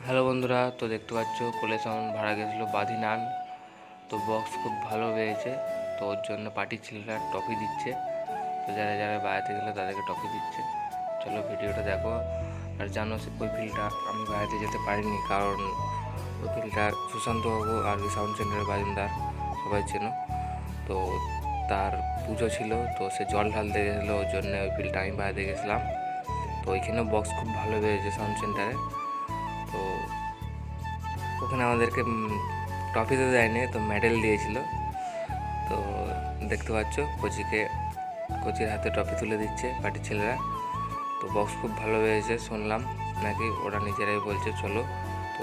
Hello বন্ধুরা, তো দেখতে পাচ্ছ কোলে সাউন্ড ভাড়া গেছিলো বাধিনান। তো বক্স খুব ভালো পেয়েছে, তো ওর জন্য পার্টির ছেলেরা ট্রফি দিচ্ছে। তো যারা যারা বেড়াতে গেলো তাদেরকে ট্রফি দিচ্ছে। চলো ভিডিওটা দেখো। আর জানো ওই ফিল্ডটা আমি বেড়াতে যেতে পারিনি, কারণ ওই ফিল্ডটা সুশান্তবাবু আর সাউন্ড সেন্টারের বাজিন্দার সবাই চেনো। তো তার পুজো ছিল, তো সে জল ঢালতে গেছিলো, ওর জন্য ওই ফিল্ডটা আমি বেড়াতে গেছিলাম। তো ওইখানে বক্স খুব ভালো পেয়েছে সাউন্ড সেন্টারে। তো ওখানে আমাদেরকে ট্রফি তো দেয়নি, তো মেডেল দিয়েছিল। তো দেখতে পাচ্ছ কোচির হাতে ট্রফি তুলে দিচ্ছে পার্টির ছেলেরা। তো বক্স খুব ভালো হয়েছে শুনলাম, নাকি ওরা নিজেরাই বলছে। চলো তো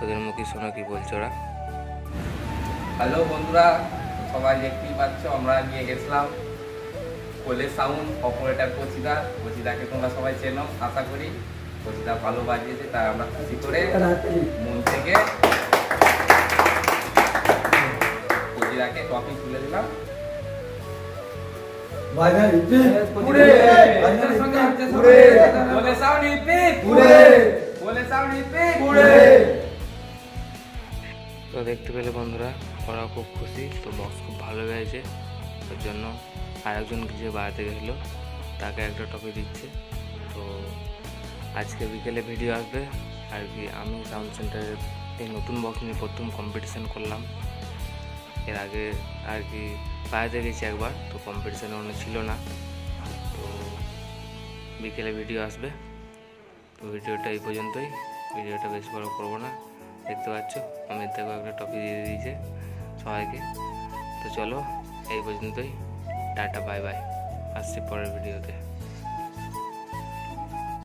ওদের মুখে শোনো কি বলছে ওরা। হ্যালো বন্ধুরা, সবাই দেখতেই পাচ্ছ আমরা নিয়ে গেছিলাম কোলে সাউন্ড অপারেটর কোচিদাকে তোমরা সবাই চেনো আশা করি। কোচিদা ভালো বাজিয়েছে, তাই আমরা খুশি করে মন থেকে কোচিদাকে ট্রফি তুলে দিলাম। তো দেখতে পেলে বন্ধুরা, ওরা খুব খুশি। তো বক্স খুব ভালো হয়েছে, ওর জন্য আরেকজন যে বাড়াতে গেছিলো তাকে একটা ট্রফি দিচ্ছে। তো আজকে বিকেলে ভিডিও আসবে আর কি। আমি সাউন্ড সেন্টারের এই নতুন বক্স নিয়ে প্রথম কম্পিটিশান করলাম। এর আগে আর কি বাড়াতে গেছি একবার, তো কম্পিটিশানে অনেক ছিল না। তো বিকেলে ভিডিও আসবে। তো ভিডিওটা এই পর্যন্তই, ভিডিওটা বেশ বড় করবো না। দেখতে পাচ্ছ অমিত দেখো একটা টপি দিয়ে দিয়েছে সবাইকে। তো চলো এই পর্যন্তই, টাটা বাই বাই, আসছি পরের ভিডিওতে।